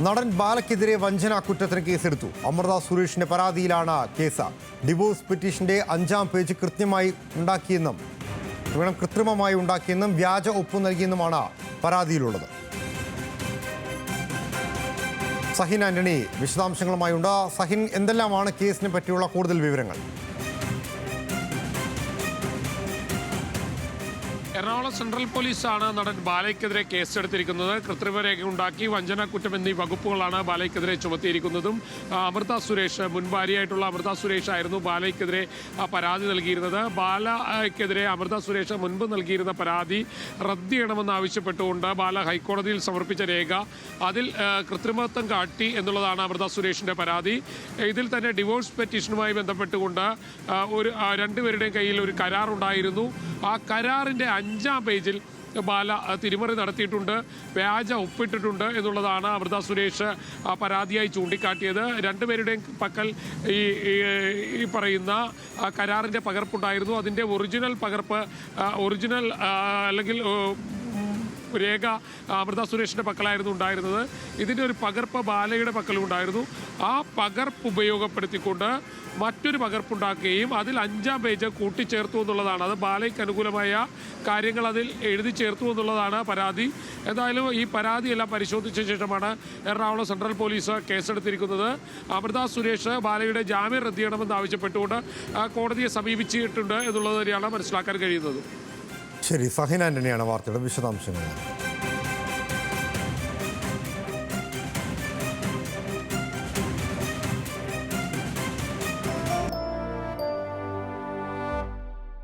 നടൻ ബാലയ്ക്കെതിരെ വഞ്ചനാ കുറ്റത്തിന് കേസെടുത്തു. അമൃത സുരേഷിന്റെ പരാതിയിലാണ് കേസ്. ഡിവോഴ്സ് പെറ്റീഷന്റെ 5-ാം പേജ് കൃത്രിമമായി ഉണ്ടാക്കിയെന്നും വ്യാജ ഒപ്പ് നൽകിയെന്നുമാണ് പരാതിയിലുള്ളത്. സഹിൻ ആന്റണി വിശദാംശങ്ങളുമായുണ്ട്. സഹിൻ, എന്തെല്ലാമാണ് കേസിനെ പറ്റിയുള്ള കൂടുതൽ വിവരങ്ങൾ? എറണാകുളം സെൻട്രൽ പോലീസാണ് നടൻ ബാലയ്ക്കെതിരെ കേസെടുത്തിരിക്കുന്നത്. കൃത്രിമരേഖ ഉണ്ടാക്കി വഞ്ചന കുറ്റം എന്നീ വകുപ്പുകളാണ് ബാലയ്ക്കെതിരെ ചുമത്തിയിരിക്കുന്നതും. അമൃത സുരേഷ്, മുൻ ഭാര്യയായിട്ടുള്ള അമൃത സുരേഷ് ആയിരുന്നു ബാലയ്ക്കെതിരെ പരാതി നൽകിയിരുന്നത്. ബാലയ്ക്കെതിരെ അമൃത സുരേഷ് മുൻപ് നൽകിയിരുന്ന പരാതി റദ്ദ് ചെയ്യണമെന്നാവശ്യപ്പെട്ടുകൊണ്ട് ബാല ഹൈക്കോടതിയിൽ സമർപ്പിച്ച രേഖ, അതിൽ കൃത്രിമത്വം കാട്ടി എന്നുള്ളതാണ് അമൃത സുരേഷിന്റെ പരാതി. ഇതിൽ തന്നെ ഡിവോഴ്സ് പെറ്റീഷനുമായി ബന്ധപ്പെട്ടുകൊണ്ട് രണ്ടുപേരുടെയും കയ്യിൽ ഒരു കരാറുണ്ടായിരുന്നു. ആ കരാറിന്റെ 5-ാം പേജിൽ ബാല തിരിമറി നടത്തിയിട്ടുണ്ട്, വ്യാജ ഒപ്പിട്ടിട്ടുണ്ട് എന്നുള്ളതാണ് അമൃത സുരേഷ് പരാതിയായി ചൂണ്ടിക്കാട്ടിയത്. രണ്ടുപേരുടെയും പക്കൽ ഈ പറയുന്ന കരാറിൻ്റെ പകർപ്പുണ്ടായിരുന്നു. അതിൻ്റെ ഒറിജിനൽ പകർപ്പ് അല്ലെങ്കിൽ രേഖ അമൃത സുരേഷിൻ്റെ പക്കലായിരുന്നു ഉണ്ടായിരുന്നത്. ഇതിൻ്റെ ഒരു പകർപ്പ് ബാലയുടെ പക്കലും ഉണ്ടായിരുന്നു. ആ പകർപ്പ് ഉപയോഗപ്പെടുത്തിക്കൊണ്ട് മറ്റൊരു പകർപ്പുണ്ടാക്കുകയും അതിൽ 5-ാം പേജ് കൂട്ടിച്ചേർത്തു എന്നുള്ളതാണ്. അത് ബാലയ്ക്ക് അനുകൂലമായ കാര്യങ്ങൾ അതിൽ എഴുതി ചേർത്തു എന്നുള്ളതാണ് പരാതി. എന്തായാലും ഈ പരാതിയെല്ലാം പരിശോധിച്ച ശേഷമാണ് എറണാകുളം സെൻട്രൽ പോലീസ് കേസെടുത്തിരിക്കുന്നത്. അമൃത സുരേഷ് ബാലയുടെ ജാമ്യം റദ്ദ് ചെയ്യണമെന്ന് ആവശ്യപ്പെട്ടുകൊണ്ട് കോടതിയെ സമീപിച്ചിട്ടുണ്ട് എന്നുള്ളത് തന്നെയാണ് മനസ്സിലാക്കാൻ കഴിയുന്നത്. ശരി, സഹിൻ ആന്റണിയാണ് വാർത്തയുടെ വിശദാംശങ്ങൾ.